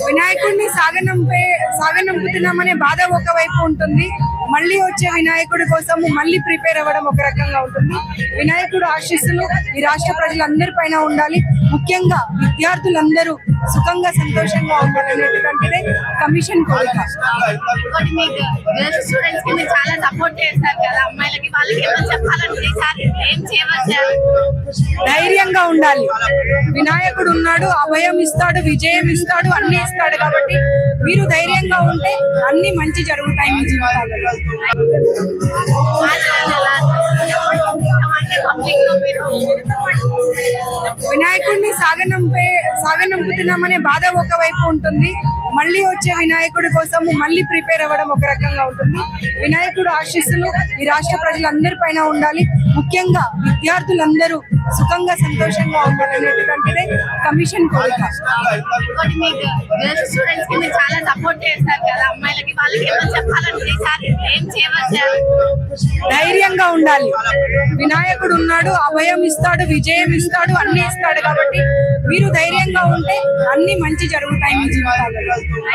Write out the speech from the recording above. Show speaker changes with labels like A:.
A: వినాయకుడిని సాగనంపుతున్నామనే బాధ ఒకవైపు ఉంటుంది, మళ్ళీ వచ్చే వినాయకుడి కోసం మళ్ళీ ప్రిపేర్ అవ్వడం ఒక రకంగా ఉంటుంది. వినాయకుడు ఆశీస్సులు ఈ రాష్ట్ర ప్రజలందరిపైన ఉండాలి, ముఖ్యంగా విద్యార్థులందరూ సుఖంగా సంతోషంగా ఉండాలనేటువంటిదే కమిషన్ కోరిక.
B: చాలా సపోర్ట్ చేస్తారు కదా అమ్మాయిలకి, వాళ్ళకి ఏమో చెప్పాలంటే
A: ధైర్యంగా ఉండాలి. వినాయకుడు ఉన్నాడు, అభయం ఇస్తాడు, విజయం ఇస్తాడు, అన్ని ఇస్తాడు. కాబట్టి మీరు ధైర్యంగా ఉంటే అన్ని మంచి జరుగుతాయి మీ జీవితాలలో. వినాయకుడిని సాగనంపుతున్నామనే బాధ ఒకవైపు ఉంటుంది, మళ్ళీ వచ్చే వినాయకుడి కోసం మళ్ళీ ప్రిపేర్ అవ్వడం ఒక రకంగా ఉంటుంది. వినాయకుడు ఆశీస్సులు ఈ రాష్ట్ర ప్రజలందరిపైన ఉండాలి, ముఖ్యంగా విద్యార్థులందరూ సుఖంగా సంతోషంగా ఉండాలనేటువంటిదే కమిషన్ కోరిక.
B: చాలా సపోర్ట్ చేస్తారు కదా అమ్మాయిలకి, వాళ్ళకి ఏమో చెప్పాలంటే
A: ధైర్యంగా ఉండాలి. వినాయకుడు ఉన్నాడు, అభయం ఇస్తాడు, విజయం ఇస్తాడు, అన్ని ఇస్తాడు. కాబట్టి మీరు ధైర్యంగా ఉంటే అన్ని మంచి జరుగుతాయి మీ జీవితాలలో.